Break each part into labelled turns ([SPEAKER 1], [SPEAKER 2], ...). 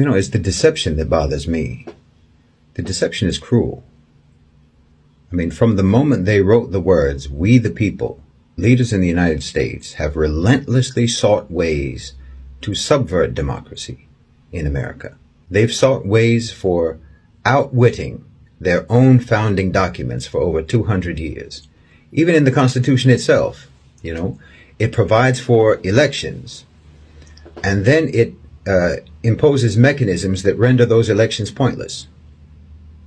[SPEAKER 1] It's the deception that bothers me. The deception is cruel. From the moment they wrote the words, "We the people," leaders in the United States have relentlessly sought ways to subvert democracy in America. They've sought ways for outwitting their own founding documents for over 200 years. Even in the Constitution itself, it provides for elections, and then it imposes mechanisms that render those elections pointless.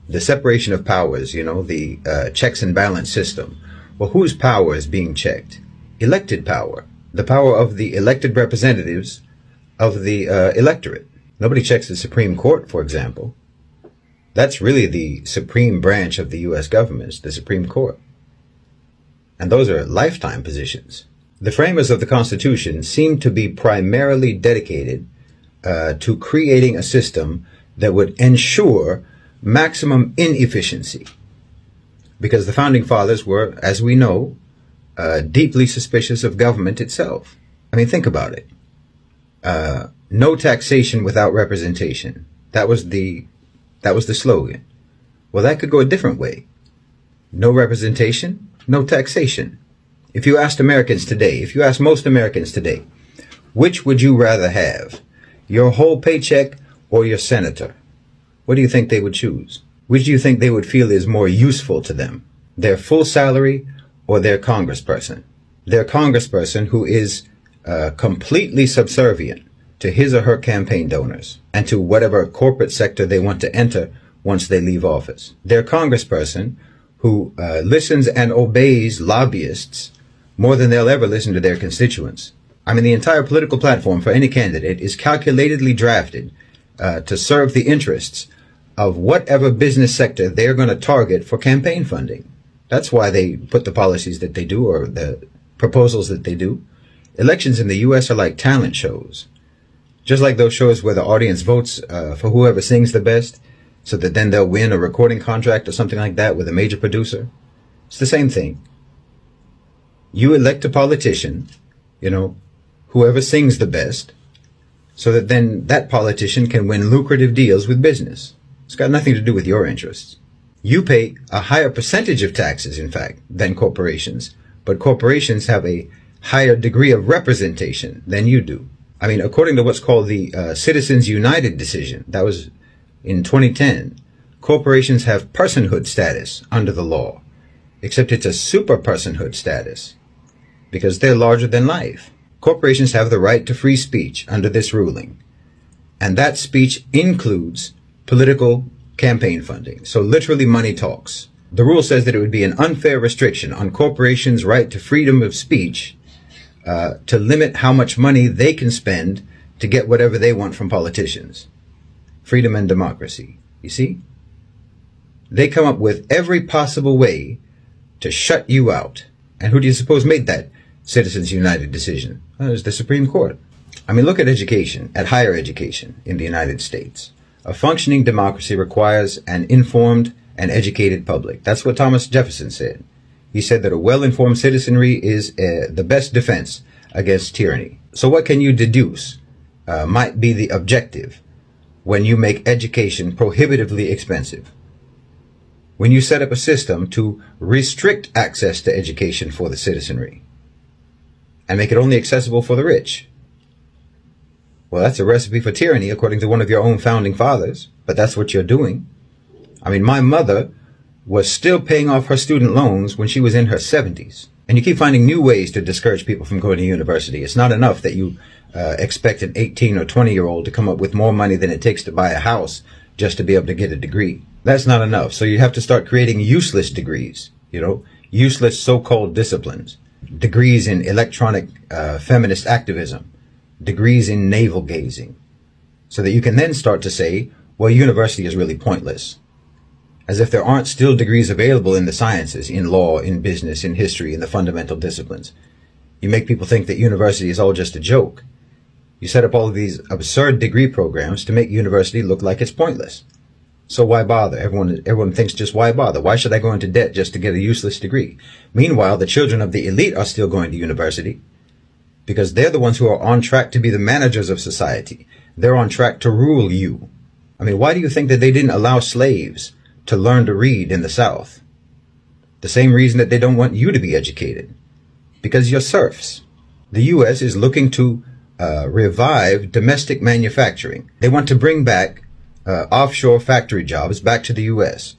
[SPEAKER 1] The separation of powers, the checks and balance system. Well, whose power is being checked? Elected power. The power of the elected representatives of the electorate. Nobody checks the Supreme Court, for example. That's really the supreme branch of the U.S. government, the Supreme Court. And those are lifetime positions. The framers of the Constitution seem to be primarily dedicated to creating a system that would ensure maximum inefficiency. Because the founding fathers were, as we know, deeply suspicious of government itself. Think about it. No taxation without representation. That was the slogan. Well, that could go a different way. No representation, no taxation. If you asked most Americans today, which would you rather have? Your whole paycheck or your senator? What do you think they would choose? Which do you think they would feel is more useful to them? Their full salary or their congressperson? Their congressperson who is completely subservient to his or her campaign donors and to whatever corporate sector they want to enter once they leave office. Their congressperson who listens and obeys lobbyists more than they'll ever listen to their constituents. The entire political platform for any candidate is calculatedly drafted to serve the interests of whatever business sector they're going to target for campaign funding. That's why they put the policies that they do or the proposals that they do. Elections in the U.S. are like talent shows. Just like those shows where the audience votes for whoever sings the best so that then they'll win a recording contract or something like that with a major producer. It's the same thing. You elect a politician, whoever sings the best, so that then that politician can win lucrative deals with business. It's got nothing to do with your interests. You pay a higher percentage of taxes, in fact, than corporations, but corporations have a higher degree of representation than you do. According to what's called the Citizens United decision, that was in 2010, corporations have personhood status under the law, except it's a super personhood status because they're larger than life. Corporations have the right to free speech under this ruling, and that speech includes political campaign funding. So literally money talks. The rule says that it would be an unfair restriction on corporations' right to freedom of speech to limit how much money they can spend to get whatever they want from politicians. Freedom and democracy. You see? They come up with every possible way to shut you out. And who do you suppose made that Citizens United decision? Well, it was the Supreme Court. Look at education, at higher education in the United States. A functioning democracy requires an informed and educated public. That's what Thomas Jefferson said. He said that a well-informed citizenry is the best defense against tyranny. So what can you deduce might be the objective when you make education prohibitively expensive? When you set up a system to restrict access to education for the citizenry and make it only accessible for the rich. Well, that's a recipe for tyranny, according to one of your own founding fathers, but that's what you're doing. My mother was still paying off her student loans when she was in her 70s. And you keep finding new ways to discourage people from going to university. It's not enough that you expect an 18 or 20-year-old to come up with more money than it takes to buy a house just to be able to get a degree. That's not enough. So you have to start creating useless degrees, useless so-called disciplines. Degrees in electronic feminist activism, degrees in navel gazing, so that you can then start to say, well, university is really pointless. As if there aren't still degrees available in the sciences, in law, in business, in history, in the fundamental disciplines. You make people think that university is all just a joke. You set up all of these absurd degree programs to make university look like it's pointless. So why bother? Everyone thinks, just why bother? Why should I go into debt just to get a useless degree? Meanwhile, the children of the elite are still going to university because they're the ones who are on track to be the managers of society. they're on track to rule you. I mean, why do you think that they didn't allow slaves to learn to read in the South? The same reason that they don't want you to be educated. Because you're serfs. The U.S. is looking to revive domestic manufacturing. They want to bring back offshore factory jobs back to the U.S.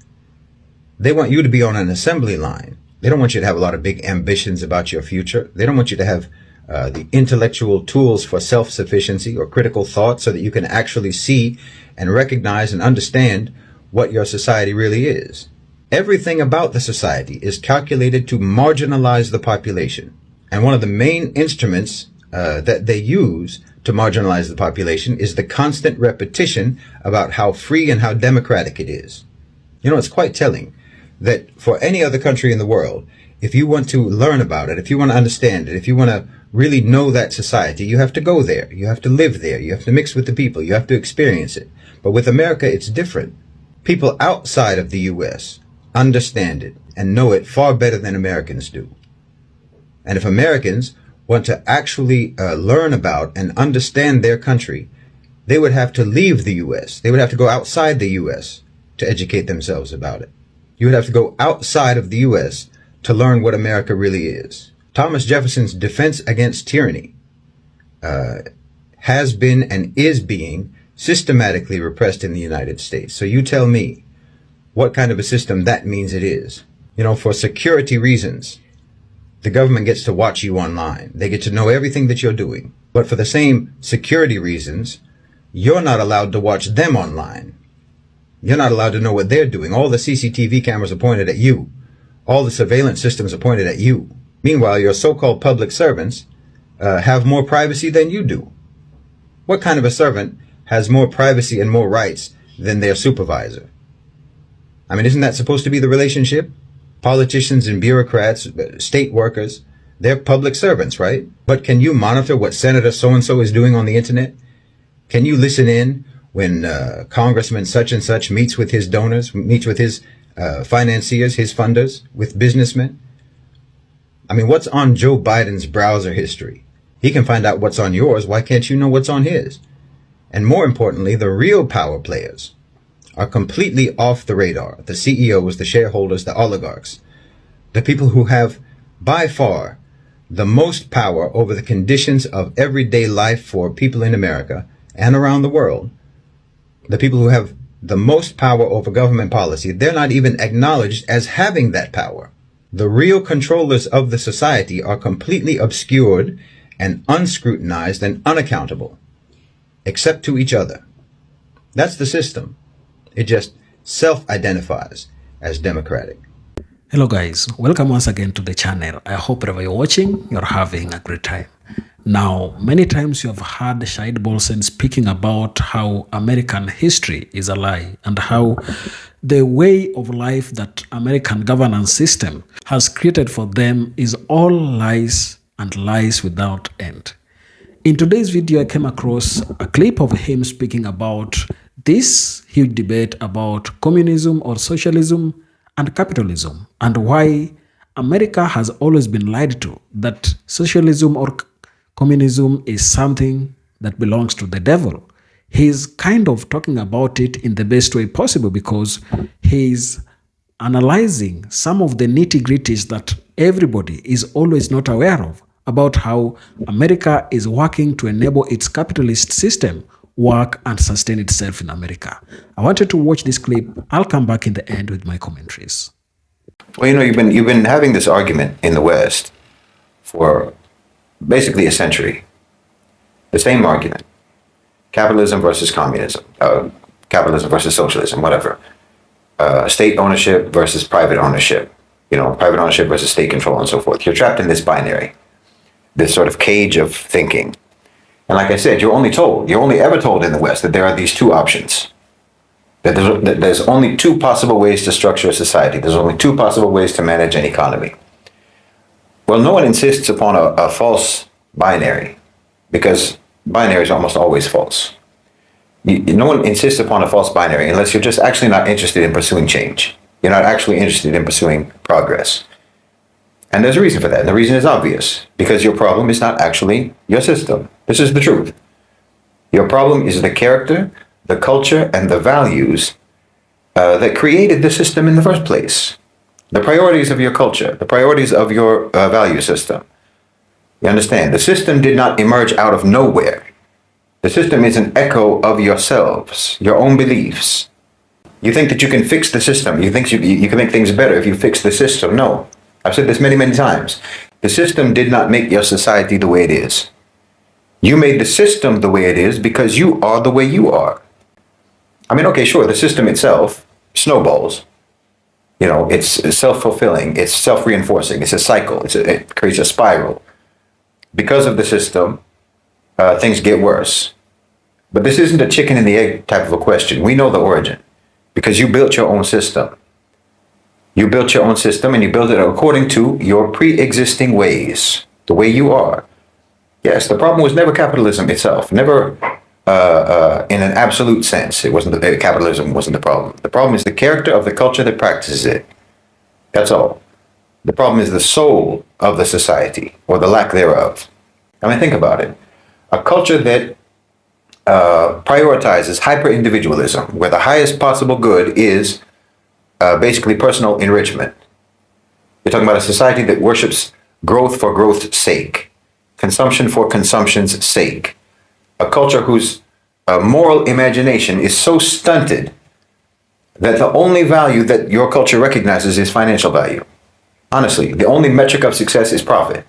[SPEAKER 1] They want you to be on an assembly line. They don't want you to have a lot of big ambitions about your future. They don't want you to have the intellectual tools for self-sufficiency or critical thought so that you can actually see and recognize and understand what your society really is. Everything about the society is calculated to marginalize the population. And one of the main instruments that they use to marginalize the population is the constant repetition about how free and how democratic it is. You know, it's quite telling that for any other country in the world, if you want to learn about it, if you want to understand it, if you want to really know that society, you have to go there. You have to live there. You have to mix with the people. You have to experience it. But with America, it's different. People outside of the U.S. understand it and know it far better than Americans do. And if Americans want to actually learn about and understand their country, they would have to leave the U.S. They would have to go outside the U.S. to educate themselves about it. You would have to go outside of the U.S. to learn what America really is. Thomas Jefferson's defense against tyranny has been and is being systematically repressed in the United States. So you tell me what kind of a system that means it is. You know, for security reasons, the government gets to watch you online. They get to know everything that you're doing. But for the same security reasons, you're not allowed to watch them online. You're not allowed to know what they're doing. All the CCTV cameras are pointed at you. All the surveillance systems are pointed at you. Meanwhile, your so-called public servants have more privacy than you do. What kind of a servant has more privacy and more rights than their supervisor? I mean, isn't that supposed to be the relationship? Politicians and bureaucrats, state workers, they're public servants, right? But can you monitor what Senator so-and-so is doing on the internet? Can you listen in when Congressman such and such meets with his donors, meets with his financiers, his funders, with businessmen? I mean, what's on Joe Biden's browser history? He can find out what's on yours. Why can't you know what's on his? And more importantly, the real power players are completely off the radar. The CEOs, the shareholders, the oligarchs, the people who have by far the most power over the conditions of everyday life for people in America and around the world, the people who have the most power over government policy, they're not even acknowledged as having that power. The real controllers of the society are completely obscured and unscrutinized and unaccountable, except to each other. That's the system. It just self-identifies as democratic.
[SPEAKER 2] Hello guys, welcome once again to the channel. I hope wherever you're watching, you're having a great time. Now, many times you have heard Shahid Bolsen speaking about how American history is a lie and how the way of life that American governance system has created for them is all lies and lies without end. In today's video, I came across a clip of him speaking about this huge debate about communism or socialism and capitalism and why America has always been lied to that socialism or communism is something that belongs to the devil. He's kind of talking about it in the best way possible because he's analyzing some of the nitty-gritties that everybody is always not aware of about how America is working to enable its capitalist system work and sustain itself in America. I wanted to watch this clip. I'll come back in the end with my commentaries.
[SPEAKER 1] Well, you know, you've been having this argument in the West for basically a century. The same argument. Capitalism versus communism. Capitalism versus socialism, whatever. State ownership versus private ownership. You know, private ownership versus state control and so forth. You're trapped in this binary. This sort of cage of thinking. And like I said, you're only ever told in the West that there are these two options. That there's only two possible ways to structure a society. There's only two possible ways to manage an economy. Well, no one insists upon a false binary, because binary is almost always false. No one insists upon a false binary unless you're just actually not interested in pursuing change. You're not actually interested in pursuing progress. And there's a reason for that. And the reason is obvious, because your problem is not actually your system. This is the truth. Your problem is the character, the culture, and the values that created the system in the first place. The priorities of your culture, the priorities of your value system. You understand? The system did not emerge out of nowhere. The system is an echo of yourselves, your own beliefs. You think that you can fix the system. You think you can make things better if you fix the system. No. I've said this many, many times. The system did not make your society the way it is. You made the system the way it is because you are the way you are. I mean, okay, sure, the system itself snowballs. You know, it's self-fulfilling, it's self-reinforcing, it's a cycle, it creates a spiral. Because of the system, things get worse. But this isn't a chicken and the egg type of a question. We know the origin because you built your own system. You built your own system and you built it according to your pre-existing ways, the way you are. Yes, the problem was never capitalism itself, never in an absolute sense. It wasn't capitalism wasn't the problem. The problem is the character of the culture that practices it. That's all. The problem is the soul of the society or the lack thereof. I mean, think about it. A culture that prioritizes hyper-individualism, where the highest possible good is basically personal enrichment. You're talking about a society that worships growth for growth's sake, consumption for consumption's sake. A culture whose moral imagination is so stunted that the only value that your culture recognizes is financial value. Honestly, the only metric of success is profit.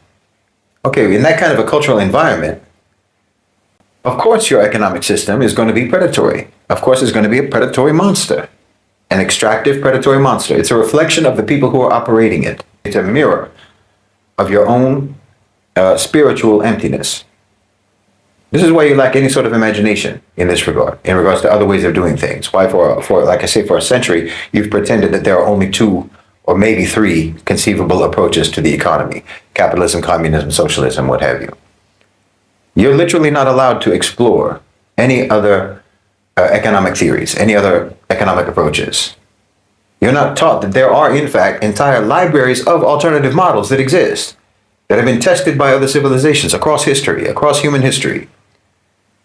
[SPEAKER 1] Okay, in that kind of a cultural environment, of course your economic system is going to be predatory. Of course it's going to be a predatory monster, an extractive predatory monster. It's a reflection of the people who are operating it. It's a mirror of your own spiritual emptiness. This is why you lack any sort of imagination in this regard, in regards to other ways of doing things. Why for like I say, for a century, you've pretended that there are only two or maybe three conceivable approaches to the economy: capitalism, communism, socialism, what have you. You're literally not allowed to explore any other economic theories, any other economic approaches. You're not taught that there are, in fact, entire libraries of alternative models that exist, that have been tested by other civilizations across history, across human history.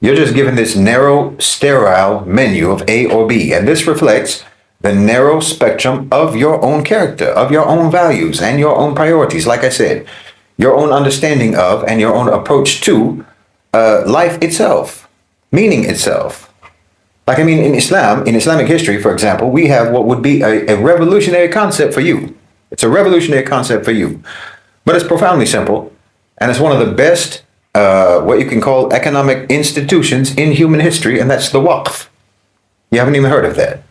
[SPEAKER 1] You're just given this narrow, sterile menu of A or B, and this reflects the narrow spectrum of your own character, of your own values, and your own priorities. Like I said, your own understanding of and your own approach to life itself, meaning itself. Like, I mean, in Islam, in Islamic history, for example, we have what would be a revolutionary concept for you. It's a revolutionary concept for you, but it's profoundly simple, and it's one of the best what you can call economic institutions in human history, and that's the Waqf. You haven't even heard of that.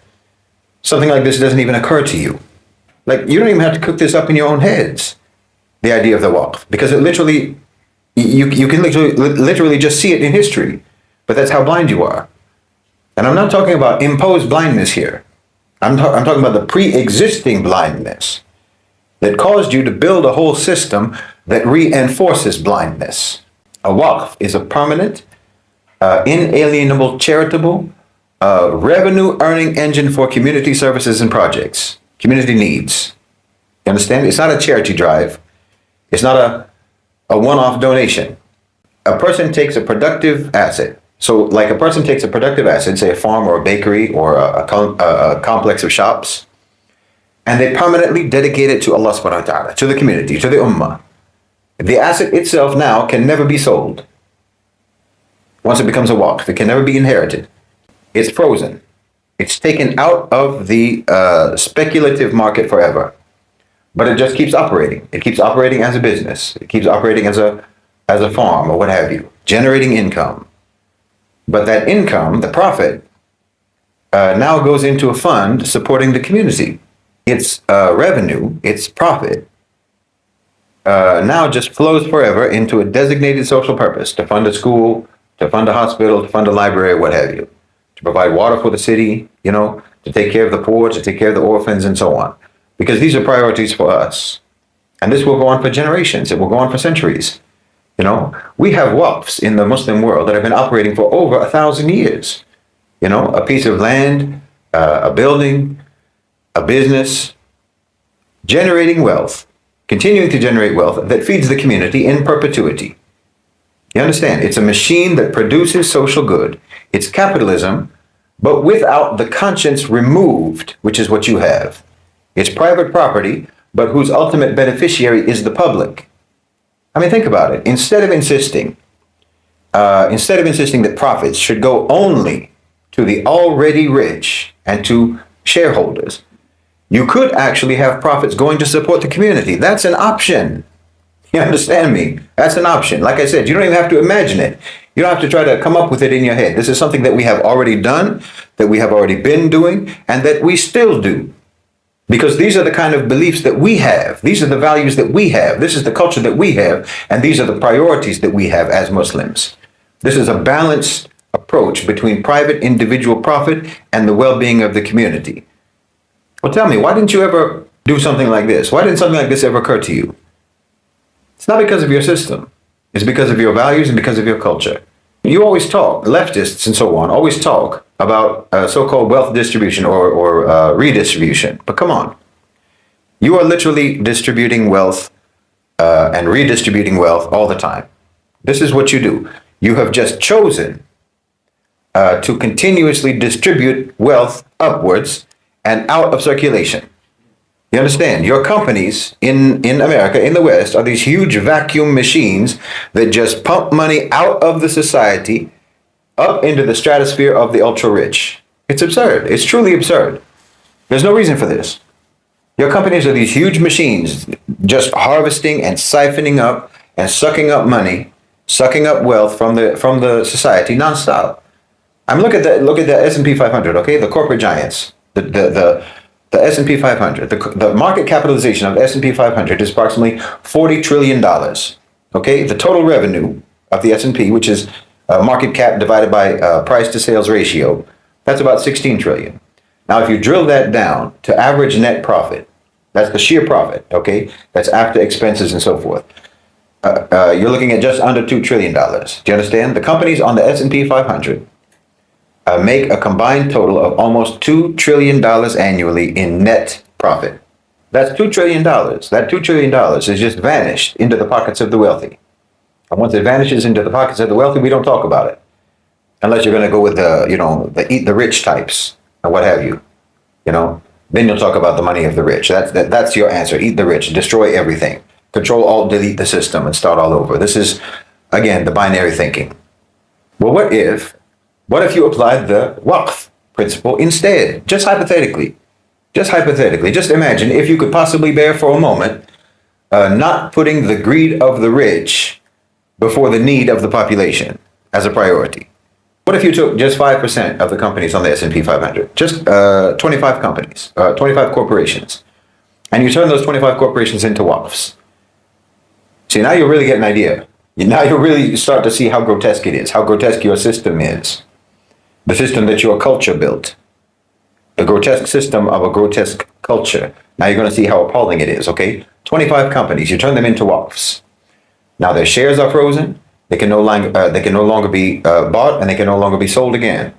[SPEAKER 1] Something like this doesn't even occur to you. Like, you don't even have to cook this up in your own heads, the idea of the Waqf, because it literally, you can literally just see it in history, but that's how blind you are. And I'm not talking about imposed blindness here. I'm talking about the pre-existing blindness that caused you to build a whole system that reinforces blindness. A Waqf is a permanent, inalienable, charitable, revenue-earning engine for community services and projects, community needs. You understand? It's not a charity drive. It's not a one-off donation. A person takes a productive asset. So, like, a person takes a productive asset, say a farm or a bakery or a complex of shops, and they permanently dedicate it to Allah subhanahu wa ta'ala, to the community, to the ummah. The asset itself now can never be sold. Once it becomes a waqf, it can never be inherited. It's frozen. It's taken out of the speculative market forever. But it just keeps operating. It keeps operating as a business. It keeps operating as a farm or what have you, generating income. But that income, the profit, now goes into a fund supporting the community. Its revenue, its profit, now just flows forever into a designated social purpose: to fund a school, to fund a hospital, to fund a library, what have you, to provide water for the city, you know, to take care of the poor, to take care of the orphans, and so on. Because these are priorities for us. And this will go on for generations. It will go on for centuries. You know, we have waqfs in the Muslim world that have been operating for over 1,000 years. You know, a piece of land, a building, a business, generating wealth, continuing to generate wealth that feeds the community in perpetuity. You understand? It's a machine that produces social good. It's capitalism, but without the conscience removed, which is what you have. It's private property, but whose ultimate beneficiary is the public. I mean, think about it. Instead of insisting that profits should go only to the already rich and to shareholders, you could actually have profits going to support the community. That's an option. You understand me? That's an option. Like I said, you don't even have to imagine it. You don't have to try to come up with it in your head. This is something that we have already done, that we have already been doing, and that we still do. Because these are the kind of beliefs that we have. These are the values that we have. This is the culture that we have. And these are the priorities that we have as Muslims. This is a balanced approach between private individual profit and the well-being of the community. Well, tell me, why didn't you ever do something like this? Why didn't something like this ever occur to you? It's not because of your system. It's because of your values and because of your culture. You always talk, leftists and so on, always talk about so-called wealth distribution or redistribution. But come on. You are literally distributing wealth and redistributing wealth all the time. This is what you do. You have just chosen to continuously distribute wealth upwards and out of circulation. You understand? Your companies in America, in the West, are these huge vacuum machines that just pump money out of the society up into the stratosphere of the ultra-rich. It's absurd. It's truly absurd. There's no reason for this. Your companies are these huge machines just harvesting and siphoning up and sucking up money, sucking up wealth from the society nonstop. Look at the S&P 500, okay? The corporate giants, the S&P 500, the market capitalization of the S&P 500 is approximately $40 trillion, okay? The total revenue of the S&P, which is market cap divided by price to sales ratio, that's about 16 trillion. Now, if you drill that down to average net profit, that's the sheer profit, okay? That's after expenses and so forth. You're looking at just under $2 trillion. Do you understand? The companies on the S&P 500 make a combined total of almost $2 trillion annually in net profit. That's $2 trillion. That $2 trillion has just vanished into the pockets of the wealthy. And once it vanishes into the pockets of the wealthy, we don't talk about it. Unless you're going to go with the eat the rich types and what have you. Then you'll talk about the money of the rich. That's your answer. Eat the rich, destroy everything. Control, Alt, delete the system and start all over. This is, again, the binary thinking. Well, what if you applied the Waqf principle instead? Just hypothetically. Just imagine if you could possibly bear for a moment not putting the greed of the rich before the need of the population as a priority. What if you took just 5% of the companies on the S&P 500, just 25 companies, 25 corporations, and you turn those 25 corporations into Waqfs? See, now you really get an idea. Now you really start to see how grotesque it is, how grotesque your system is. The system that your culture built. The grotesque system of a grotesque culture. Now you're going to see how appalling it is, okay? 25 companies, you turn them into Waqfs. Now their shares are frozen. They can no longer be bought, and they can no longer be sold again.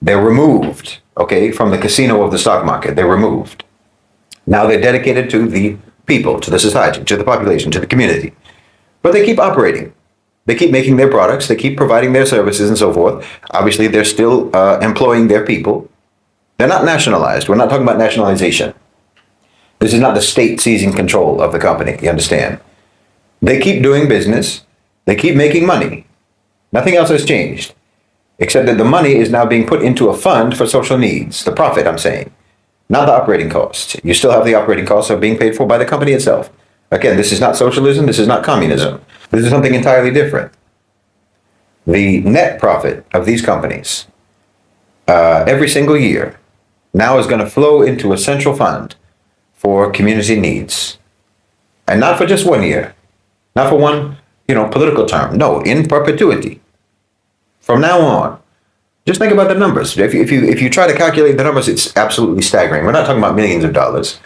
[SPEAKER 1] They're removed, okay, from the casino of the stock market. They're removed. Now they're dedicated to the people, to the society, to the population, to the community. But they keep operating. They keep making their products. They keep providing their services and so forth. Obviously, they're still employing their people. They're not nationalized. We're not talking about nationalization. This is not the state seizing control of the company. You understand? They keep doing business. They keep making money. Nothing else has changed, except that the money is now being put into a fund for social needs. The profit, I'm saying, not the operating costs. You still have the operating costs are being paid for by the company itself. Again, this is not socialism. This is not communism. This is something entirely different. The net profit of these companies every single year now is going to flow into a central fund for community needs. And not for just 1 year, not for one political term. No, in perpetuity. From now on, just think about the numbers. If you try to calculate the numbers, it's absolutely staggering. We're not talking about millions of dollars.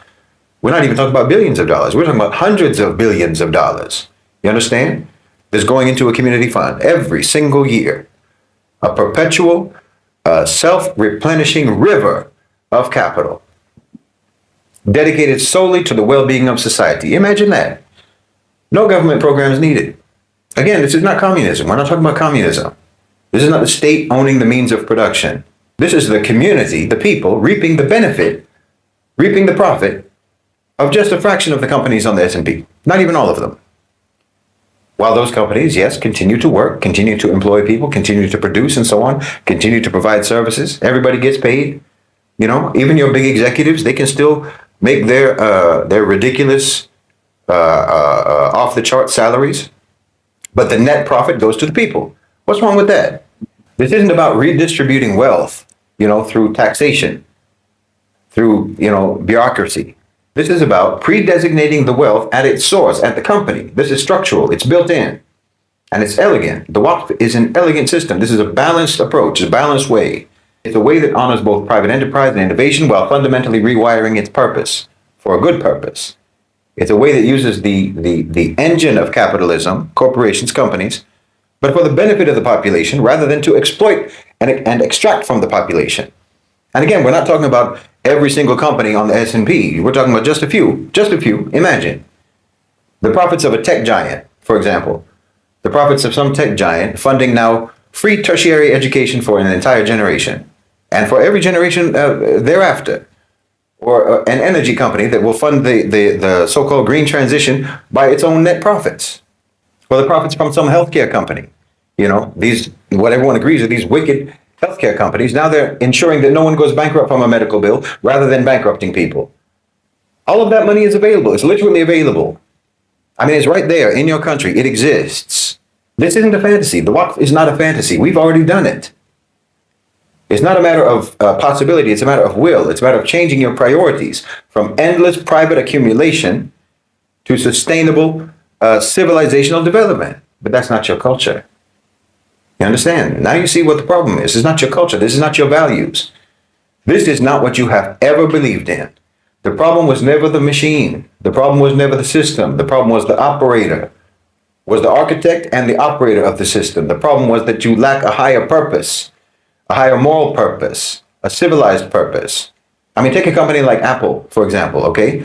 [SPEAKER 1] We're not even talking about billions of dollars. We're talking about hundreds of billions of dollars. You understand? That's going into a community fund every single year. A perpetual, self-replenishing river of capital dedicated solely to the well-being of society. Imagine that. No government programs needed. Again, this is not communism. We're not talking about communism. This is not the state owning the means of production. This is the community, the people, reaping the benefit, reaping the profit of just a fraction of the companies on the S&P. Not even all of them. While those companies, yes, continue to work, continue to employ people, continue to produce and so on, continue to provide services. Everybody gets paid. You know, even your big executives, they can still make their ridiculous, off-the-chart salaries. But the net profit goes to the people. What's wrong with that? This isn't about redistributing wealth, you know, through taxation, through, you know, bureaucracy. This is about pre-designating the wealth at its source, at the company. This is structural. It's built in. And it's elegant. The Waqf is an elegant system. This is a balanced approach, a balanced way. It's a way that honors both private enterprise and innovation while fundamentally rewiring its purpose for a good purpose. It's a way that uses the engine of capitalism, corporations, companies, but for the benefit of the population rather than to exploit and extract from the population. And again, we're not talking about every single company on the S&P. We're talking about just a few. Just a few. Imagine the profits of a tech giant, for example. The profits of some tech giant funding now free tertiary education for an entire generation. And for every generation thereafter. Or an energy company that will fund the so-called green transition by its own net profits. Or the profits from some healthcare company. You know, these, what everyone agrees are these wicked healthcare companies. Now they're ensuring that no one goes bankrupt from a medical bill rather than bankrupting people. All of that money is available. It's literally available. I mean, it's right there in your country. It exists. This isn't a fantasy. The Waqf is not a fantasy. We've already done it. It's not a matter of possibility. It's a matter of will. It's a matter of changing your priorities from endless private accumulation to sustainable civilizational development. But that's not your culture. You understand? Now you see what the problem is. It's not your culture. This is not your values. This is not what you have ever believed in. The problem was never the machine. The problem was never the system. The problem was the operator, was the architect and the operator of the system. The problem was that you lack a higher purpose, a higher moral purpose, a civilized purpose. I mean, take a company like Apple, for example, okay?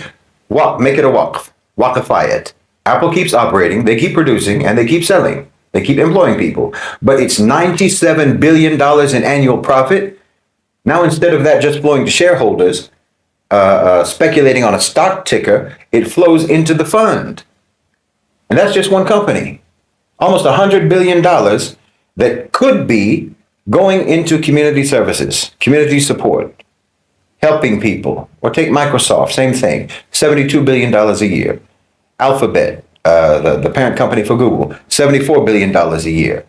[SPEAKER 1] Make it a Waqf. Waqify it. Apple keeps operating, they keep producing, and they keep selling. They keep employing people. But it's $97 billion in annual profit. Now, instead of that just flowing to shareholders, speculating on a stock ticker, it flows into the fund. And that's just one company. Almost $100 billion that could be going into community services, community support, helping people. Or take Microsoft, same thing, $72 billion a year. Alphabet, the parent company for Google, $74 billion a year.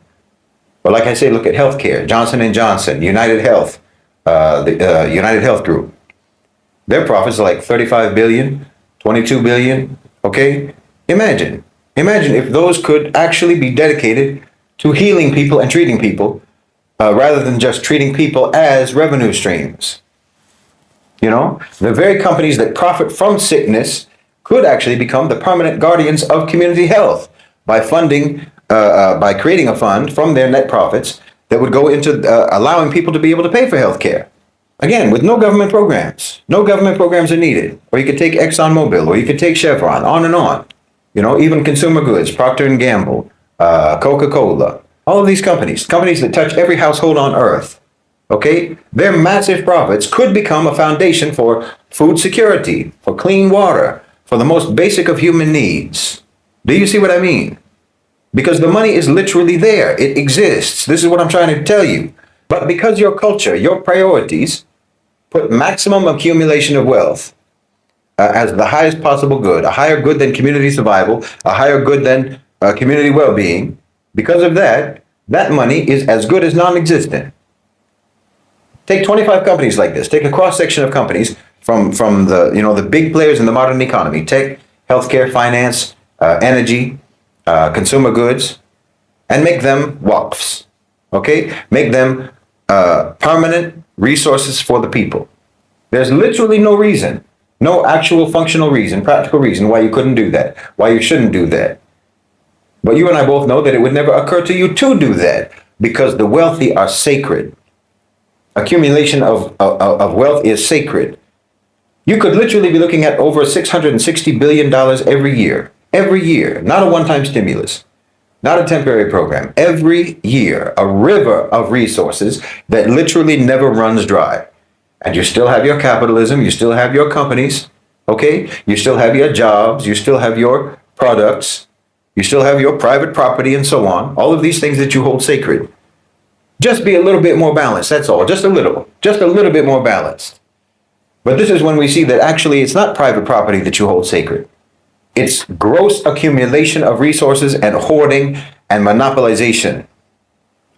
[SPEAKER 1] Or like I say, look at healthcare, Johnson & Johnson, United Health, the United Health Group. Their profits are like 35 billion, 22 billion, okay? Imagine if those could actually be dedicated to healing people and treating people rather than just treating people as revenue streams. You know, the very companies that profit from sickness could actually become the permanent guardians of community health by funding, by creating a fund from their net profits that would go into allowing people to be able to pay for healthcare. Again, with no government programs. No government programs are needed. Or you could take ExxonMobil, or you could take Chevron, on and on. You know, even consumer goods, Procter & Gamble, Coca-Cola, all of these companies that touch every household on earth. Okay? Their massive profits could become a foundation for food security, for clean water, for the most basic of human needs. Do you see what I mean? Because the money is literally there. It exists. This is what I'm trying to tell you. But because your culture, your priorities, put maximum accumulation of wealth as the highest possible good, a higher good than community survival, a higher good than community well-being, because of that, that money is as good as non-existent. Take 25 companies like this. Take a cross-section of companies from the, you know, the big players in the modern economy, tech, healthcare, finance, energy, consumer goods, and make them Waqfs, okay? Make them permanent resources for the people. There's literally no reason, no actual functional reason, practical reason why you couldn't do that, why you shouldn't do that. But you and I both know that it would never occur to you to do that because the wealthy are sacred. Accumulation of wealth is sacred. You could literally be looking at over $660 billion every year, not a one-time stimulus. Not a temporary program. Every year, a river of resources that literally never runs dry. And you still have your capitalism, you still have your companies, okay? You still have your jobs, you still have your products, you still have your private property and so on. All of these things that you hold sacred. Just be a little bit more balanced, that's all. Just a little bit more balanced. But this is when we see that actually it's not private property that you hold sacred. It's gross accumulation of resources and hoarding and monopolization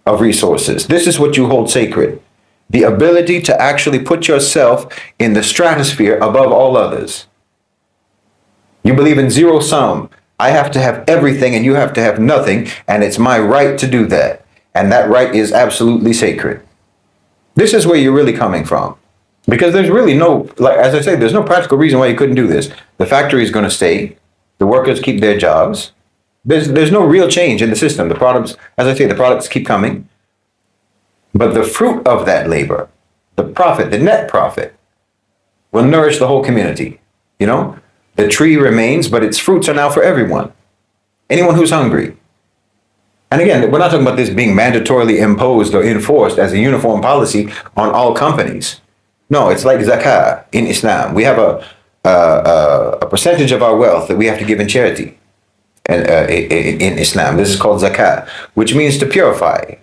[SPEAKER 1] of resources. This is what you hold sacred. The ability to actually put yourself in the stratosphere above all others. You believe in zero sum. I have to have everything and you have to have nothing, and it's my right to do that. And that right is absolutely sacred. This is where you're really coming from. Because there's really no, like as I say, there's no practical reason why you couldn't do this. The factory is going to stay. The workers keep their jobs. There's no real change in the system. The products, as I say, the products keep coming. But the fruit of that labor, the profit, the net profit, will nourish the whole community. You know, the tree remains, but its fruits are now for everyone. Anyone who's hungry. And again, we're not talking about this being mandatorily imposed or enforced as a uniform policy on all companies. No, it's like zakah in Islam. We have a percentage of our wealth that we have to give in charity. And in Islam, this is called zakah, which means to purify.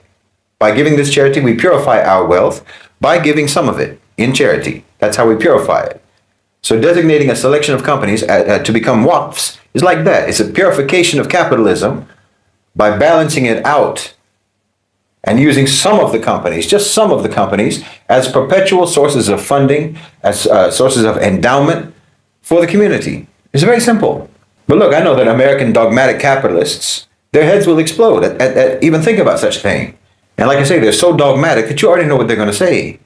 [SPEAKER 1] By giving this charity, we purify our wealth by giving some of it in charity. That's how we purify it. So designating a selection of companies to become waqfs is like that. It's a purification of capitalism by balancing it out and using some of the companies, just some of the companies, as perpetual sources of funding, as sources of endowment for the community. It's very simple. But look, I know that American dogmatic capitalists, their heads will explode at even think about such a thing. And like I say, they're so dogmatic that you already know what they're going to say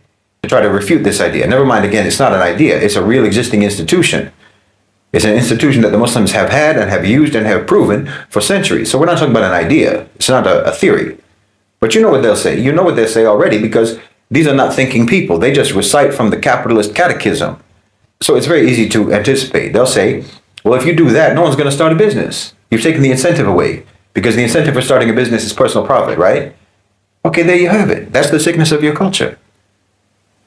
[SPEAKER 1] to try to refute this idea. Never mind, again, it's not an idea. It's a real existing institution. It's an institution that the Muslims have had and have used and have proven for centuries. So we're not talking about an idea. It's not a theory. But you know what they'll say. You know what they'll say already, because these are not thinking people. They just recite from the capitalist catechism. So it's very easy to anticipate. They'll say, well, if you do that, no one's going to start a business. You've taken the incentive away, because the incentive for starting a business is personal profit, right? Okay, there you have it. That's the sickness of your culture.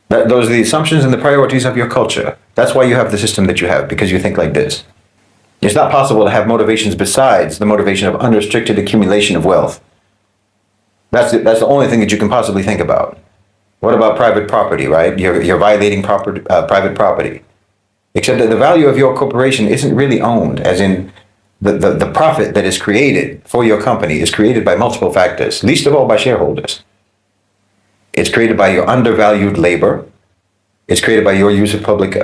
[SPEAKER 1] Those are the assumptions and the priorities of your culture. That's why you have the system that you have, because you think like this. It's not possible to have motivations besides the motivation of unrestricted accumulation of wealth. That's the only thing that you can possibly think about. What about private property, right? You're violating private property. Except that the value of your corporation isn't really owned, as in the profit that is created for your company is created by multiple factors, least of all by shareholders. It's created by your undervalued labor. It's created by your use of public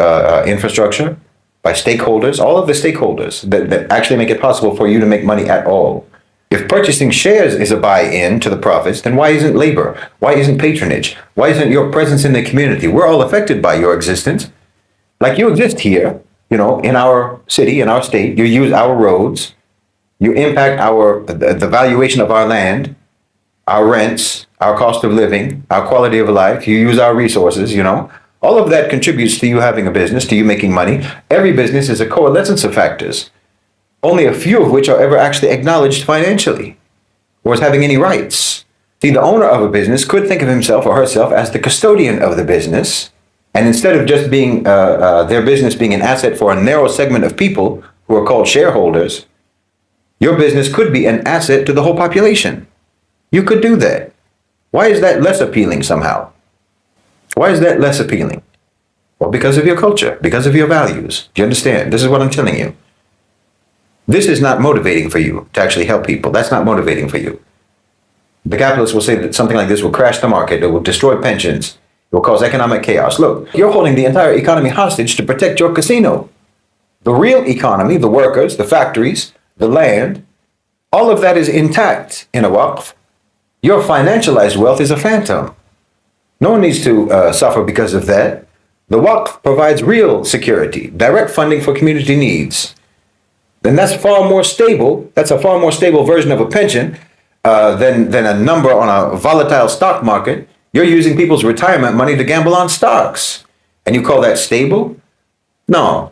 [SPEAKER 1] infrastructure, by stakeholders, all of the stakeholders that actually make it possible for you to make money at all. If purchasing shares is a buy-in to the profits, then why isn't labor? Why isn't patronage? Why isn't your presence in the community? We're all affected by your existence. Like you exist here, you know, in our city, in our state. You use our roads. You impact the valuation of our land, our rents, our cost of living, our quality of life. You use our resources, you know. All of that contributes to you having a business, to you making money. Every business is a coalescence of factors, only a few of which are ever actually acknowledged financially or as having any rights. See, the owner of a business could think of himself or herself as the custodian of the business. And instead of just being their business being an asset for a narrow segment of people who are called shareholders, your business could be an asset to the whole population. You could do that. Why is that less appealing somehow? Why is that less appealing? Well, because of your culture, because of your values. Do you understand? This is what I'm telling you. This is not motivating for you to actually help people. That's not motivating for you. The capitalists will say that something like this will crash the market. It will destroy pensions. It will cause economic chaos. Look, you're holding the entire economy hostage to protect your casino. The real economy, the workers, the factories, the land, all of that is intact in a waqf. Your financialized wealth is a phantom. No one needs to suffer because of that. The waqf provides real security, direct funding for community needs. Then that's far more stable. That's a far more stable version of a pension than a number on a volatile stock market. You're using people's retirement money to gamble on stocks. And you call that stable? No.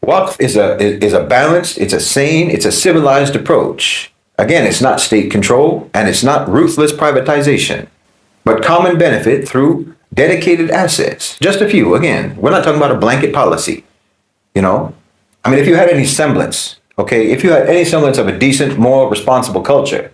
[SPEAKER 1] Waqf is a balanced, it's a sane, it's a civilized approach. Again, it's not state control and it's not ruthless privatization, but common benefit through dedicated assets. Just a few. Again, we're not talking about a blanket policy. I mean, if you had any semblance, okay, if you had any semblance of a decent, moral, responsible culture,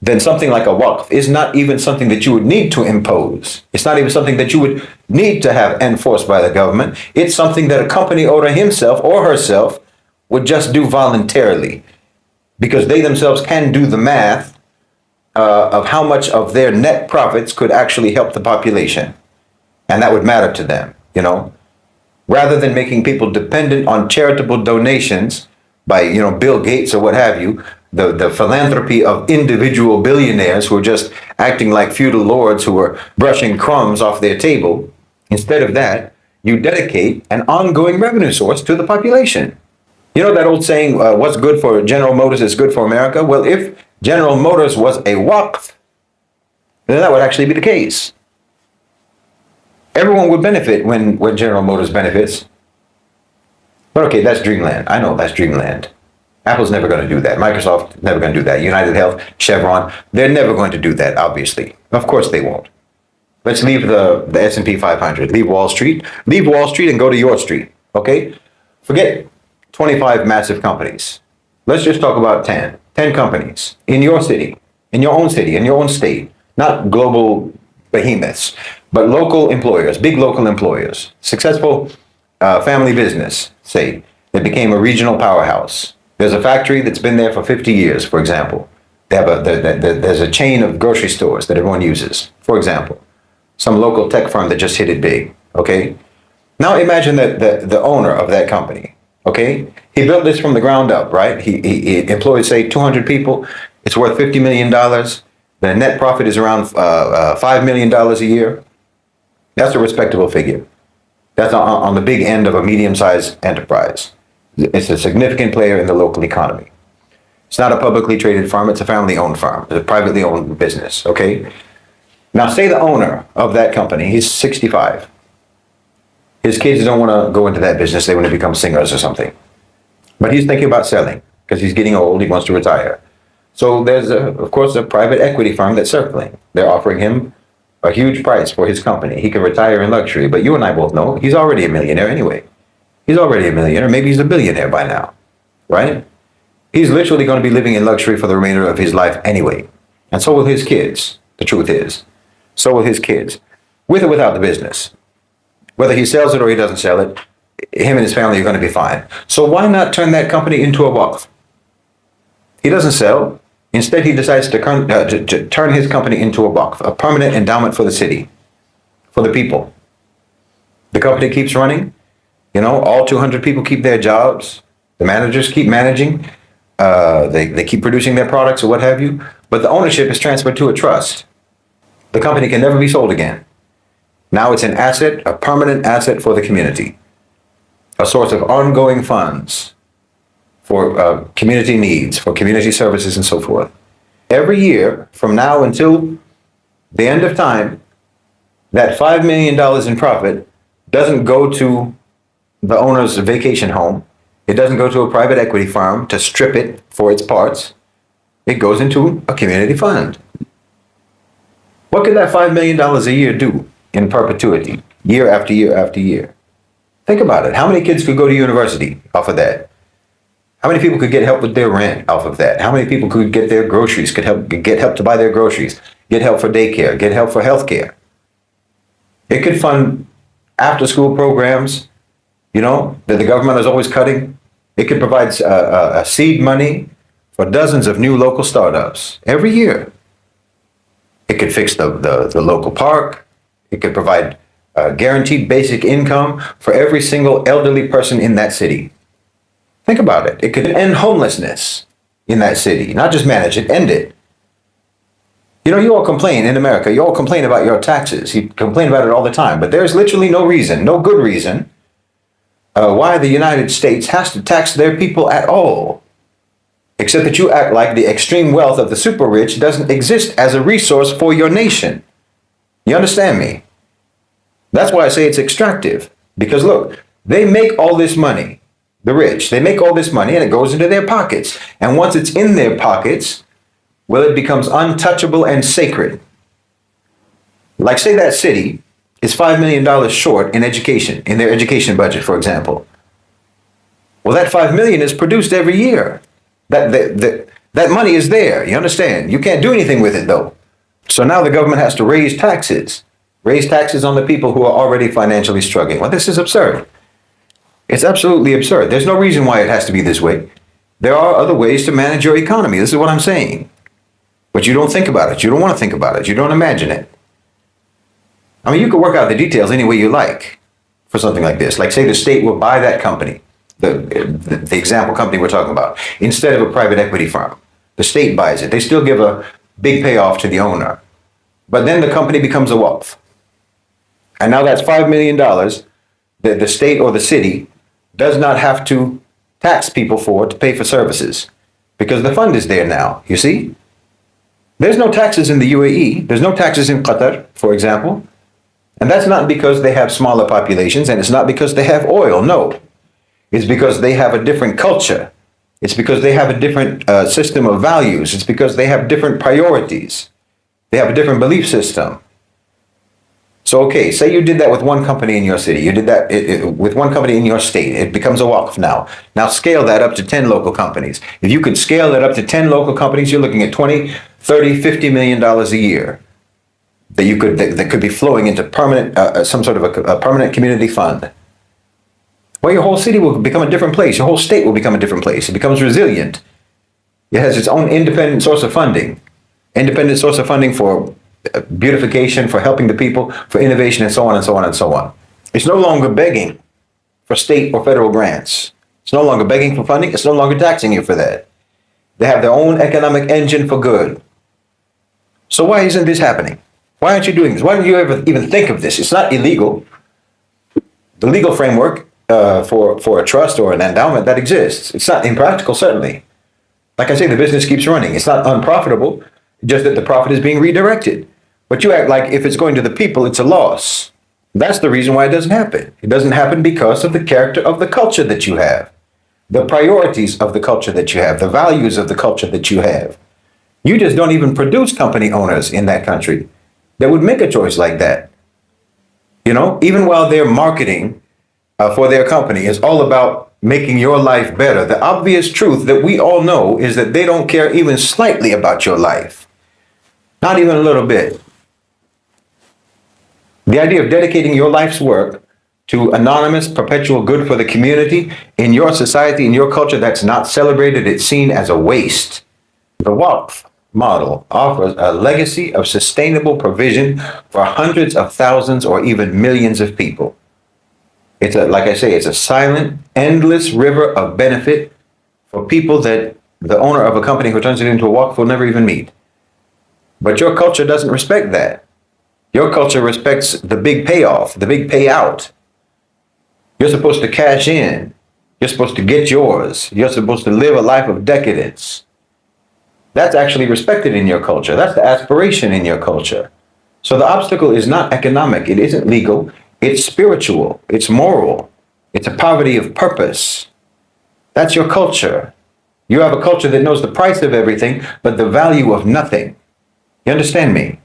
[SPEAKER 1] then something like a Waqf is not even something that you would need to impose. It's not even something that you would need to have enforced by the government. It's something that a company owner himself or herself would just do voluntarily, because they themselves can do the math of how much of their net profits could actually help the population. And that would matter to them, rather than making people dependent on charitable donations by, Bill Gates or what have you, the philanthropy of individual billionaires who are just acting like feudal lords who are brushing crumbs off their table. Instead of that, you dedicate an ongoing revenue source to the population. You know that old saying, what's good for General Motors is good for America? Well, if General Motors was a Waqf, then that would actually be the case. Everyone would benefit when General Motors benefits. But okay, that's dreamland. I know that's dreamland. Apple's never going to do that. Microsoft never going to do that. United Health, Chevron, they're never going to do that, obviously. Of course they won't. Let's leave the S&P 500. Leave Wall Street. Leave Wall Street and go to your street, okay? Forget 25 massive companies. Let's just talk about 10. 10 companies in your city, in your own state. Not global behemoths, but local employers, big local employers. Successful family business, say, that became a regional powerhouse. There's a factory that's been there for 50 years, for example. There's a chain of grocery stores that everyone uses, for example. Some local tech firm that just hit it big, okay? Now imagine that the owner of that company, okay? He built this from the ground up, right? He employed, say, 200 people. It's worth $50 million. The net profit is around $5 million a year. That's a respectable figure. That's on the big end of a medium-sized enterprise. It's a significant player in the local economy. It's not a publicly traded firm. It's a family-owned firm. It's a privately owned business, okay? Now, say the owner of that company, he's 65. His kids don't want to go into that business. They want to become singers or something. But he's thinking about selling because he's getting old. He wants to retire. So there's, of course, a private equity firm that's circling. They're offering him a huge price for his company. He can retire in luxury. But you and I both know he's already a millionaire anyway. He's already a millionaire. Maybe he's a billionaire by now, right? He's literally going to be living in luxury for the remainder of his life anyway. And so will his kids. The truth is. So will his kids. With or without the business. Whether he sells it or he doesn't sell it, him and his family are going to be fine. So why not turn that company into a Waqf? He doesn't sell. Instead, he decides to turn his company into a Waqf, a permanent endowment for the city, for the people. The company keeps running. All 200 people keep their jobs. The managers keep managing. They keep producing their products or what have you. But the ownership is transferred to a trust. The company can never be sold again. Now it's an asset, a permanent asset for the community. A source of ongoing funds for community needs, for community services and so forth. Every year from now until the end of time, that $5 million in profit doesn't go to the owner's vacation home. It doesn't go to a private equity firm to strip it for its parts. It goes into a community fund. What could that $5 million a year do in perpetuity, year after year after year? Think about it. How many kids could go to university off of that? How many people could get help with their rent off of that? How many people could get their groceries, get help to buy their groceries, get help for daycare, get help for healthcare? It could fund after-school programs, that the government is always cutting. It could provide seed money for dozens of new local startups every year. It could fix the local park. It could provide guaranteed basic income for every single elderly person in that city. Think about it. It could end homelessness in that city, not just manage it, end it. You all complain in America. You all complain about your taxes. You complain about it all the time. But there's literally no reason, no good reason, why the United States has to tax their people at all. Except that you act like the extreme wealth of the super rich doesn't exist as a resource for your nation. You understand me? That's why I say it's extractive. Because look, they make all this money. the rich. They make all this money and it goes into their pockets. And once it's in their pockets, well, it becomes untouchable and sacred. Like, say that city is $5 million short in education, in their education budget, for example. Well, that $5 million is produced every year. That money is there. You understand? You can't do anything with it, though. So now the government has to raise taxes on the people who are already financially struggling. Well, this is absurd. It's absolutely absurd. There's no reason why it has to be this way. There are other ways to manage your economy. This is what I'm saying. But you don't think about it. You don't want to think about it. You don't imagine it. I mean, you could work out the details any way you like for something like this. Like, say the state will buy that company, the example company we're talking about, instead of a private equity firm. The state buys it. They still give a big payoff to the owner. But then the company becomes a Waqf. And now that's $5 million that the state or the city does not have to tax people for to pay for services, because the fund is there now, you see? There's no taxes in the UAE. There's no taxes in Qatar, for example. And that's not because they have smaller populations, and it's not because they have oil, no. It's because they have a different culture. It's because they have a different system of values. It's because they have different priorities. They have a different belief system. So, okay, say you did that with one company in your city. You did that with one company in your state. It becomes a Waqf now. Now scale that up to 10 local companies. If you could scale that up to 10 local companies, you're looking at 20, 30, $50 million a year that could be flowing into permanent, some sort of a permanent community fund. Well, your whole city will become a different place. Your whole state will become a different place. It becomes resilient. It has its own independent source of funding. Independent source of funding for beautification, for helping the people, for innovation, and so on and so on and so on. It's no longer begging for state or federal grants. It's no longer begging for funding. It's no longer taxing you for that. They have their own economic engine for good. So why isn't this happening? Why aren't you doing this? Why don't you ever even think of this? It's not illegal. The legal framework for a trust or an endowment, that exists. It's not impractical, certainly. Like I say, the business keeps running. It's not unprofitable, just that the profit is being redirected. But you act like if it's going to the people, it's a loss. That's the reason why it doesn't happen. It doesn't happen because of the character of the culture that you have, the priorities of the culture that you have, the values of the culture that you have. You just don't even produce company owners in that country that would make a choice like that. You know, even while their marketing for their company is all about making your life better, the obvious truth that we all know is that they don't care even slightly about your life. Not even a little bit. The idea of dedicating your life's work to anonymous, perpetual good for the community in your society, in your culture, that's not celebrated. It's seen as a waste. The Waqf model offers a legacy of sustainable provision for hundreds of thousands or even millions of people. It's like I say, it's a silent, endless river of benefit for people that the owner of a company who turns it into a Waqf will never even meet. But your culture doesn't respect that. Your culture respects the big payoff, the big payout. You're supposed to cash in. You're supposed to get yours. You're supposed to live a life of decadence. That's actually respected in your culture. That's the aspiration in your culture. So the obstacle is not economic. It isn't legal. It's spiritual. It's moral. It's a poverty of purpose. That's your culture. You have a culture that knows the price of everything, but the value of nothing. You understand me?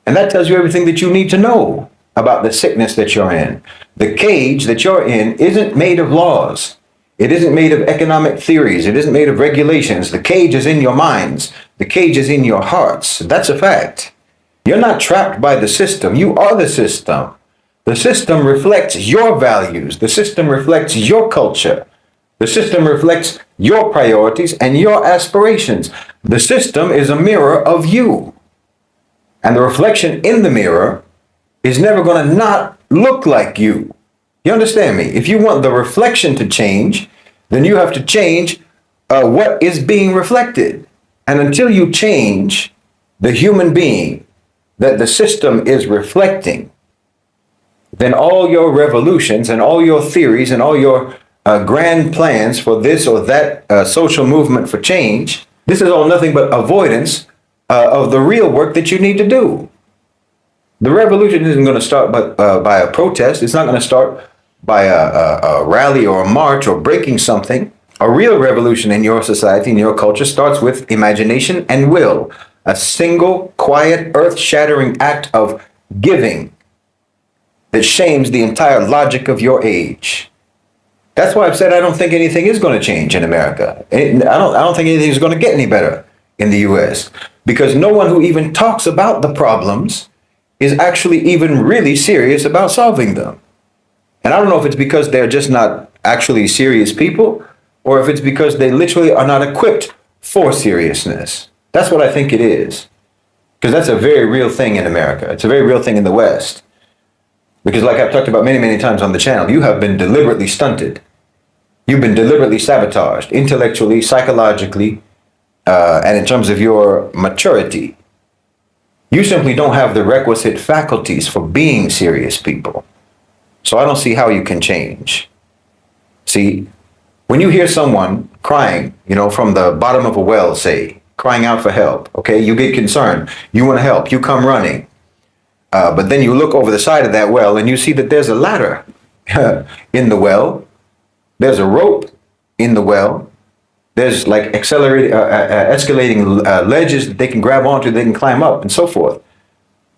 [SPEAKER 1] And that tells you everything that you need to know about the sickness that you're in. The cage that you're in isn't made of laws. It isn't made of economic theories. It isn't made of regulations. The cage is in your minds. The cage is in your hearts. That's a fact. You're not trapped by the system. You are the system. The system reflects your values. The system reflects your culture. The system reflects your priorities and your aspirations. The system is a mirror of you. And the reflection in the mirror is never going to not look like you. You understand me? If you want the reflection to change, then you have to change what is being reflected. And until you change the human being that the system is reflecting, then all your revolutions and all your theories and all your grand plans for this or that social movement for change, this is all nothing but avoidance of the real work that you need to do. The revolution isn't going to start by a protest. It's not going to start by a rally or a march or breaking something. A real revolution in your society, in your culture, starts with imagination and will. A single, quiet, earth-shattering act of giving that shames the entire logic of your age. That's why I've said I don't think anything is going to change in America. I don't think anything is going to get any better in the U.S. because no one who even talks about the problems is actually even really serious about solving them. And I don't know if it's because they're just not actually serious people, or if it's because they literally are not equipped for seriousness. That's what I think it is. Because that's a very real thing in America. It's a very real thing in the West. Because like I've talked about many, many times on the channel, you have been deliberately stunted. You've been deliberately sabotaged, intellectually, psychologically, and in terms of your maturity. You simply don't have the requisite faculties for being serious people. So I don't see how you can change. See, when you hear someone crying, from the bottom of a well, say, crying out for help, okay, you get concerned, you want to help, you come running. But then you look over the side of that well and you see that there's a ladder in the well. There's a rope in the well. There's like escalating ledges that they can grab onto, they can climb up and so forth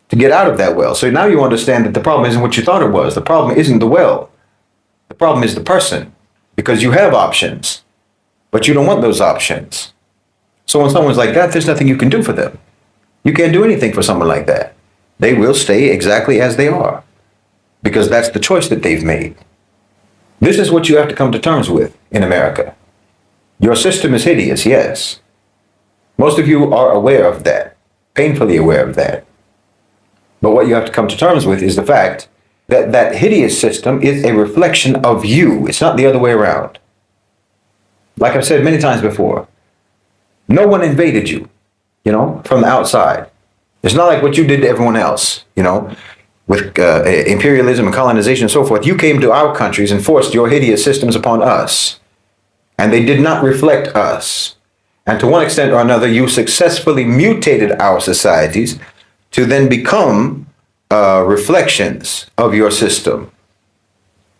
[SPEAKER 1] to get out of that well. So now you understand that the problem isn't what you thought it was. The problem isn't the well. The problem is the person. Because you have options, but you don't want those options. So when someone's like that, there's nothing you can do for them. You can't do anything for someone like that. They will stay exactly as they are because that's the choice that they've made. This is what you have to come to terms with in America. Your system is hideous, yes. Most of you are aware of that, painfully aware of that. But what you have to come to terms with is the fact that that hideous system is a reflection of you. It's not the other way around. Like I've said many times before, no one invaded you, from the outside. It's not like what you did to everyone else, with imperialism and colonization and so forth. You came to our countries and forced your hideous systems upon us, and they did not reflect us. And to one extent or another, you successfully mutated our societies to then become reflections of your system.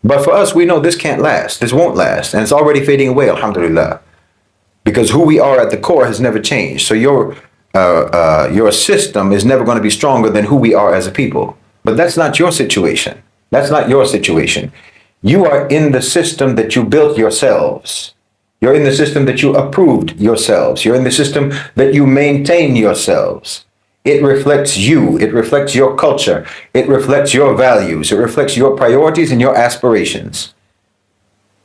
[SPEAKER 1] But for us, we know this can't last. This won't last. And it's already fading away, alhamdulillah. Because who we are at the core has never changed. So your system is never going to be stronger than who we are as a people. But that's not your situation. That's not your situation. You are in the system that you built yourselves. You're in the system that you approved yourselves. You're in the system that you maintain yourselves. It reflects you. It reflects your culture. It reflects your values. It reflects your priorities and your aspirations.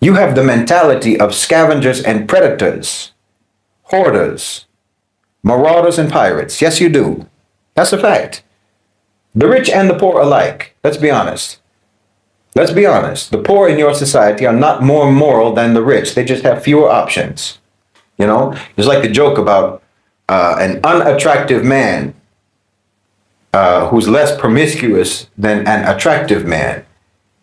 [SPEAKER 1] You have the mentality of scavengers and predators, hoarders, marauders and pirates. Yes, you do. That's a fact. The rich and the poor alike. Let's be honest. Let's be honest. The poor in your society are not more moral than the rich. They just have fewer options. It's like the joke about an unattractive man who's less promiscuous than an attractive man.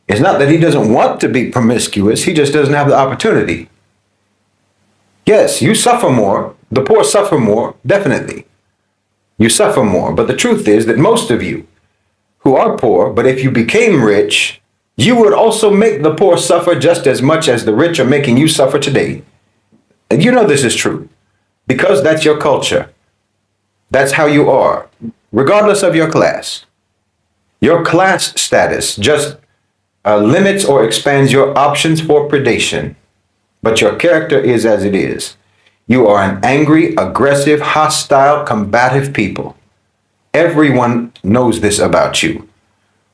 [SPEAKER 1] It's not that he doesn't want to be promiscuous, he just doesn't have the opportunity. Yes, you suffer more, the poor suffer more, definitely. You suffer more, but the truth is that most of you who are poor, but if you became rich, you would also make the poor suffer just as much as the rich are making you suffer today. And this is true, because that's your culture. That's how you are. Regardless of your class. Your class status just limits or expands your options for predation. But your character is as it is. You are an angry, aggressive, hostile, combative people. Everyone knows this about you.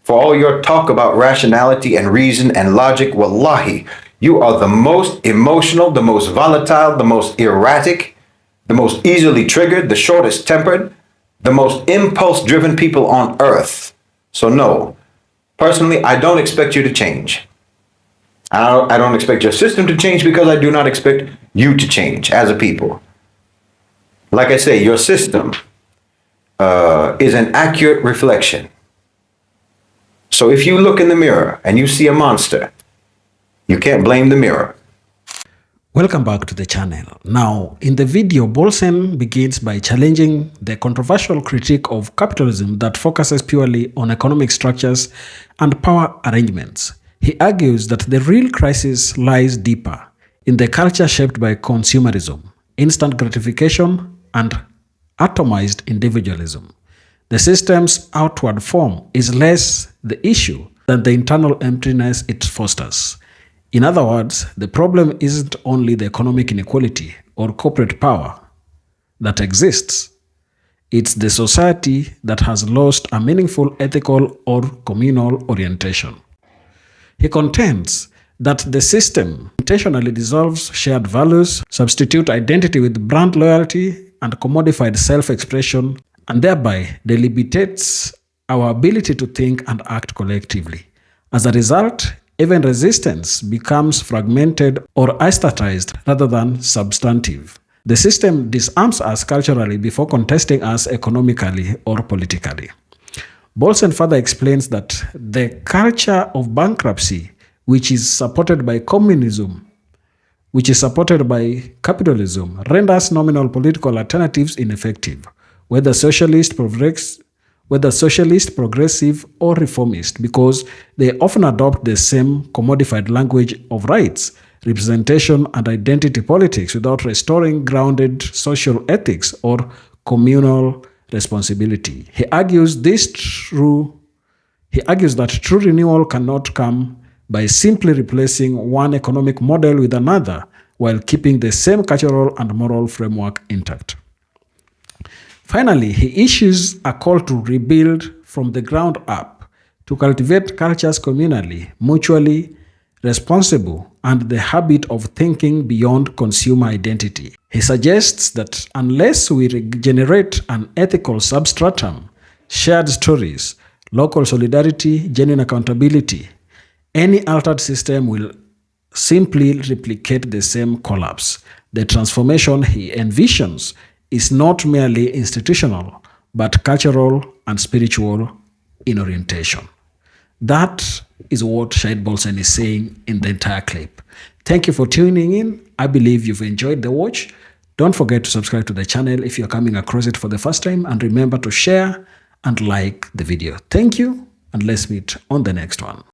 [SPEAKER 1] For all your talk about rationality and reason and logic, wallahi, you are the most emotional, the most volatile, the most erratic, the most easily triggered, the shortest tempered, the most impulse-driven people on earth. So no, personally, I don't expect you to change. I don't expect your system to change because I do not expect you to change as a people. Like I say, your system is an accurate reflection. So if you look in the mirror and you see a monster, you can't blame the mirror.
[SPEAKER 2] Welcome back to the channel. Now, in the video, Bolsen begins by challenging the controversial critique of capitalism that focuses purely on economic structures and power arrangements. He argues that the real crisis lies deeper in the culture shaped by consumerism, instant gratification, and atomized individualism. The system's outward form is less the issue than the internal emptiness it fosters. In other words, the problem isn't only the economic inequality or corporate power that exists, it's the society that has lost a meaningful ethical or communal orientation. He contends that the system intentionally dissolves shared values, substitute identity with brand loyalty and commodified self-expression, and thereby debilitates our ability to think and act collectively. As a result, even resistance becomes fragmented or aestheticized rather than substantive. The system disarms us culturally before contesting us economically or politically. Bolsen further explains that the culture of bankruptcy, which is supported by communism, which is supported by capitalism, renders nominal political alternatives ineffective, whether socialist, progressive, or reformist, because they often adopt the same commodified language of rights, representation, and identity politics without restoring grounded social ethics or communal responsibility. He argues that true renewal cannot come by simply replacing one economic model with another while keeping the same cultural and moral framework intact. Finally, he issues a call to rebuild from the ground up, to cultivate cultures communally, mutually responsible, and the habit of thinking beyond consumer identity. He suggests that unless we regenerate an ethical substratum, shared stories, local solidarity, genuine accountability, any altered system will simply replicate the same collapse. The transformation he envisions is not merely institutional, but cultural and spiritual in orientation. That is what Shahid Bolsen is saying in the entire clip. Thank you for tuning in. I believe you've enjoyed the watch. Don't forget to subscribe to the channel if you're coming across it for the first time, and remember to share and like the video. Thank you, and let's meet on the next one.